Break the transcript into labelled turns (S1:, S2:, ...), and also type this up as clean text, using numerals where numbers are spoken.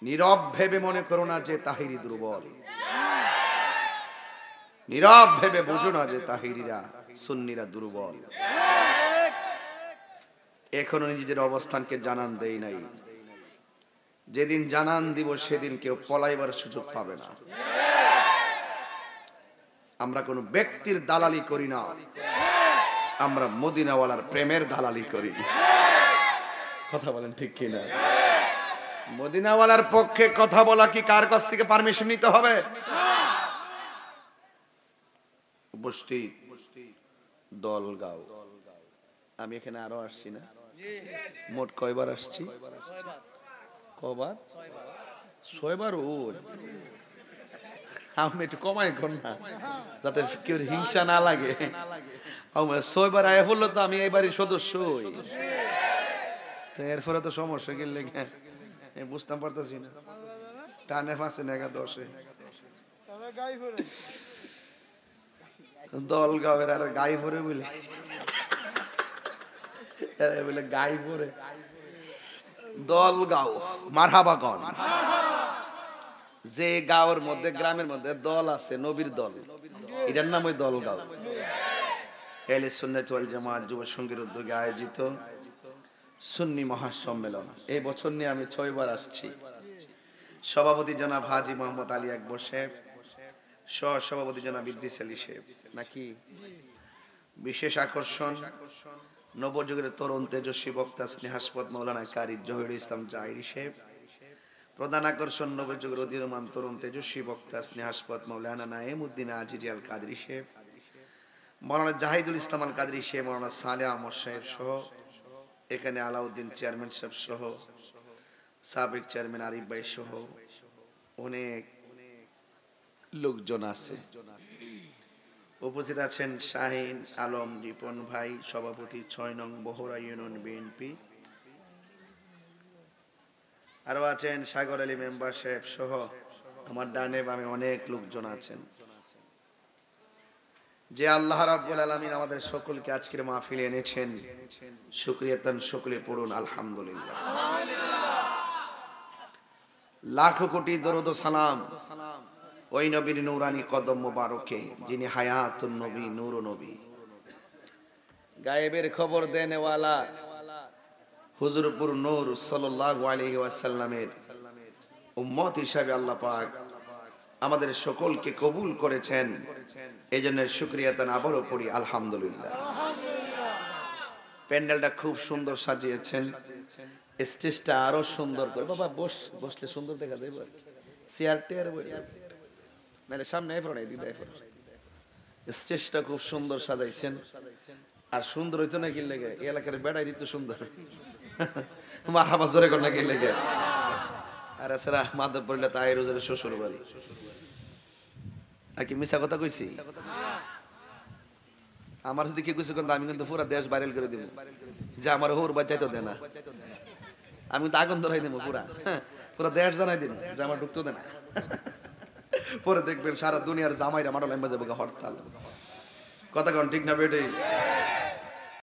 S1: নীরব ভেবে মনে করো না যে তাহিরি দুর্বল, নীরব ভেবে বুঝো না যে তাহিরিরা সুন্নিরা দুর্বল। এখনো নিজেদের অবস্থানকে জানান দেই নাই। যেদিন জানান দিব সেদিন কেউ পলাইবার সুযোগ পাবে না। আমরা কোন ব্যক্তির দালালি করি না, আমরা মদিনাওয়ালার প্রেমের দালালি করি। কথা বলেন ঠিক কিনা? মদিনাওয়ালার পক্ষে কথা বলা কি কার কাছ থেকে পারমিশন নিতে হবে? উপস্থিত দলগাঁও, আমি এখানে আরো আসছি না, মোট কয়বার আসছি? কবার? 6 বার। আমি একটু কমাই কর না, যাতে কেউ হিংসা না লাগে। 6 বার আয় হলো তো আমি এইবারই সদস্যই, তো এরপরে তো সমস্যা কি লেগে বুঝতাম পারতাছি না। টানে ফাঁসে নেগা 10-এ দলগাঁওয়ের আর গাই ভরে বলে বলে গাই ভরে দলগাঁও মারহাবাগণ। যে গাঁওর মধ্যে গ্রামের মধ্যে দল আছে, নবীর দল, এটার নাম ওই দলগাঁও। আহলে সুন্নাত ওয়াল জামাত যুব সংঘের উদ্যোগে আয়োজিত সুন্নি মহাসম্মেলন, এই বছর নিয়ে আমি 6 বার আসছি। সভাপতি জনাব হাজী মোহাম্মদ আলী আকবর সাহেব, সহ সভাপতি জনাব ইদ্রিস আলী সাহেব। নাকি বিশেষ আকর্ষণ নবযুগের তরুণ তেজস্বী বক্তা স্নেহাস্পদ মাওলানা কারি জহিরুল ইসলাম জাহিরি সাহেব। প্রধান আকর্ষণ নবযুগের উদীয়মান তরুণ তেজস্বী বক্তা স্নেহাস্পদ মাওলানা নাঈম উদ্দিন আজিজি আল কাদরি সাহেব, মাওলানা জাহিদুল ইসলাম আল কাদরি সাহেব, মাওলানা সালেহ আহমদ সাহেব সহ এখানে আলাউদ্দিন চেয়ারম্যান সাহেব সহ সাবেক চেয়ারম্যান আরিফ ভাই সহ অনেক লোকজন আছে। উপস্থিত আছেন শাহিন আলম রিপন ভাই, সভাপতি 6 নং বহরা ইউনিয়ন বিএনপি। আরো আছেন সাগর আলী মেম্বার সাহেব সহ আমার ডানে বামে অনেক লোকজন আছেন। যে আল্লাহ রাব্বুল আলামিন আমাদের সকলকে আজকের মাহফিলে এনেছেন, শুকরিয়া তান সকলে পড়ুন আলহামদুলিল্লাহ। লাখো কোটি দরুদ ও সালাম ওই নবীর নূরানি কদম মোবারকে, যিনি হায়াতুন নবী নূর নবী, গায়েবের খবর দেনেওয়ালা হুজুরপুর নূর সাল্লাল্লাহু আলাইহি ওয়াসাল্লামের উম্মত হিসাবে আল্লাহ পাক আমাদের সকলকে কবুল করেছেন। এজন্য শুকরিয়া তান আবারও পড়ি আলহামদুলিল্লাহ। প্যান্ডেলটা খুব সুন্দর সাজিয়েছেন, স্টেজটা আরো সুন্দর করে। বাবা বসলে সুন্দর দেখা যাবে, চেয়ার টেয়ার নাহলে সামনে স্টেজটা খুব সুন্দর সাজাইছেন। আর সুন্দর হইতো না কি লেগে এই এলাকার বেড়াই দিত সুন্দর, মারহাবা জোরে কর না কি লেগে। আর এছাড়া মাধব পড়লে তাই রোজের শ্বশুর বাড়ি, আর কি মিশা কথা কইছি? আমার যদি কি কিছু কিন্তু আমি কিন্তু পুরা দেশ ভাইরাল করে দিব যে আমার হোর বাচ্চাইতো দেয় না, আমি কিন্তু আগুন ধরাই দেবো পুরা দেশ জানাই দিব যে আমার ঢুকতো দেয় না। পরে দেখবেন সারা দুনিয়ার জামাইরা মাডল এমবা যাবে হরতাল। কথা কোন ঠিক না বেটে?